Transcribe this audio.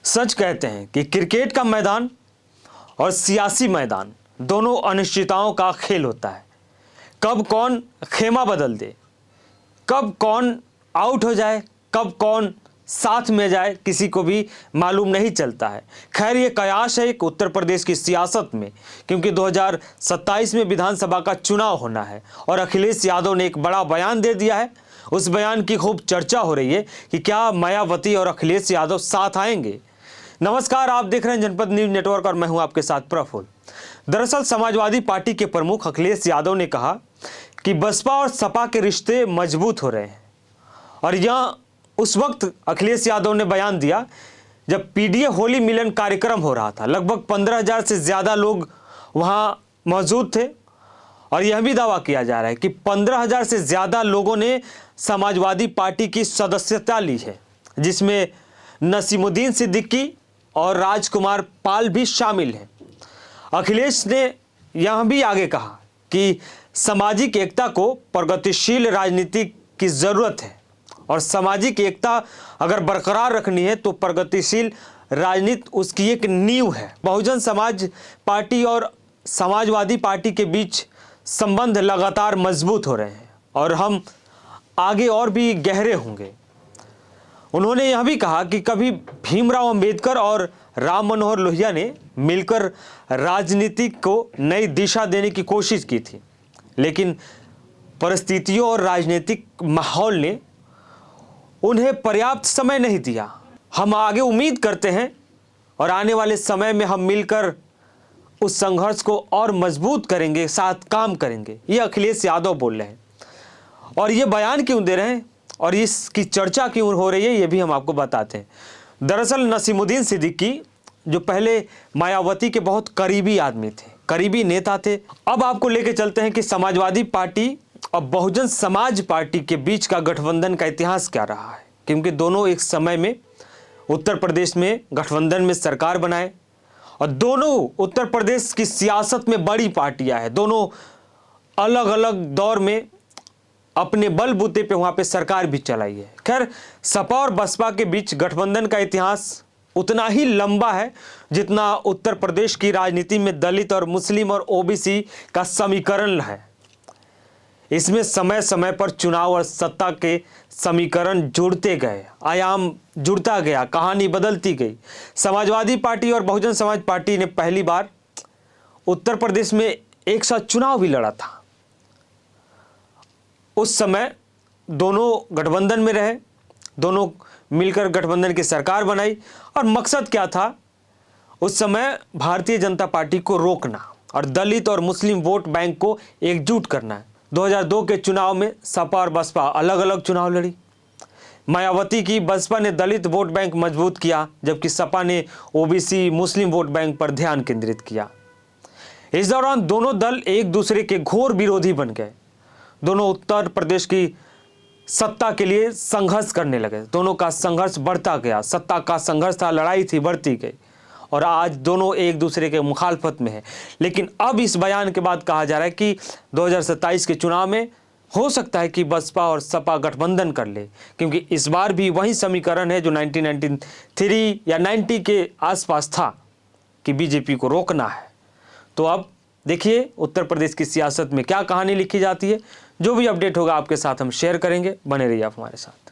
सच कहते हैं कि क्रिकेट का मैदान और सियासी मैदान दोनों अनिश्चितताओं का खेल होता है। कब कौन खेमा बदल दे, कब कौन आउट हो जाए, कब कौन साथ में जाए, किसी को भी मालूम नहीं चलता है। खैर, ये कयास है एक उत्तर प्रदेश की सियासत में, क्योंकि 2027 में विधानसभा का चुनाव होना है और अखिलेश यादव ने एक बड़ा बयान दे दिया है। उस बयान की खूब चर्चा हो रही है कि क्या मायावती और अखिलेश यादव साथ आएंगे। नमस्कार, आप देख रहे हैं जनपद न्यूज नेटवर्क और मैं हूं आपके साथ प्रफुल्ल। दरअसल समाजवादी पार्टी के प्रमुख अखिलेश यादव ने कहा कि बसपा और सपा के रिश्ते मजबूत हो रहे हैं। और यह उस वक्त अखिलेश यादव ने बयान दिया जब पीडीए होली मिलन कार्यक्रम हो रहा था। लगभग 15,000 से ज़्यादा लोग वहां मौजूद थे और यह भी दावा किया जा रहा है कि 15,000 से ज़्यादा लोगों ने समाजवादी पार्टी की सदस्यता ली है, जिसमें नसीमुद्दीन सिद्दीकी और राजकुमार पाल भी शामिल हैं। अखिलेश ने यह भी आगे कहा कि सामाजिक एकता को प्रगतिशील राजनीति की ज़रूरत है और सामाजिक एकता अगर बरकरार रखनी है तो प्रगतिशील राजनीति उसकी एक नींव है। बहुजन समाज पार्टी और समाजवादी पार्टी के बीच संबंध लगातार मजबूत हो रहे हैं और हम आगे और भी गहरे होंगे। उन्होंने यह भी कहा कि कभी भीमराव अंबेडकर और राम मनोहर लोहिया ने मिलकर राजनीति को नई दिशा देने की कोशिश की थी, लेकिन परिस्थितियों और राजनीतिक माहौल ने उन्हें पर्याप्त समय नहीं दिया। हम आगे उम्मीद करते हैं और आने वाले समय में हम मिलकर उस संघर्ष को और मजबूत करेंगे, साथ काम करेंगे। ये अखिलेश यादव बोल रहे हैं और ये बयान क्यों दे रहे हैं और इसकी चर्चा क्यों हो रही है, ये भी हम आपको बताते हैं। दरअसल नसीमुद्दीन सिद्दीकी जो पहले मायावती के बहुत करीबी आदमी थे, करीबी नेता थे। अब आपको लेके चलते हैं कि समाजवादी पार्टी और बहुजन समाज पार्टी के बीच का गठबंधन का इतिहास क्या रहा है, क्योंकि दोनों एक समय में उत्तर प्रदेश में गठबंधन में सरकार बनाए और दोनों उत्तर प्रदेश की सियासत में बड़ी पार्टियां हैं। दोनों अलग अलग दौर में अपने बलबूते पे वहाँ पे सरकार भी चलाई है। खैर, सपा और बसपा के बीच गठबंधन का इतिहास उतना ही लंबा है जितना उत्तर प्रदेश की राजनीति में दलित और मुस्लिम और ओबीसी का समीकरण है। इसमें समय समय पर चुनाव और सत्ता के समीकरण जुड़ते गए, आयाम जुड़ता गया, कहानी बदलती गई। समाजवादी पार्टी और बहुजन समाज पार्टी ने पहली बार उत्तर प्रदेश में एक साथ चुनाव भी लड़ा था। उस समय दोनों गठबंधन में रहे, दोनों मिलकर गठबंधन की सरकार बनाई और मकसद क्या था उस समय? भारतीय जनता पार्टी को रोकना और दलित और मुस्लिम वोट बैंक को एकजुट करना है। 2002 के चुनाव में सपा और बसपा अलग अलग चुनाव लड़ी। मायावती की बसपा ने दलित वोट बैंक मजबूत किया, जबकि सपा ने ओबीसी मुस्लिम वोट बैंक पर ध्यान केंद्रित किया। इस दौरान दोनों दल एक दूसरे के घोर विरोधी बन गए। दोनों उत्तर प्रदेश की सत्ता के लिए संघर्ष करने लगे। दोनों का संघर्ष बढ़ता गया, सत्ता का संघर्ष था, लड़ाई थी, बढ़ती गई और आज दोनों एक दूसरे के मुखालफत में हैं। लेकिन अब इस बयान के बाद कहा जा रहा है कि 2027 के चुनाव में हो सकता है कि बसपा और सपा गठबंधन कर ले, क्योंकि इस बार भी वही समीकरण है जो 1993 या 90 के आसपास था कि बीजेपी को रोकना है। तो अब देखिए उत्तर प्रदेश की सियासत में क्या कहानी लिखी जाती है। जो भी अपडेट होगा आपके साथ हम शेयर करेंगे, बने रहिए आप हमारे साथ।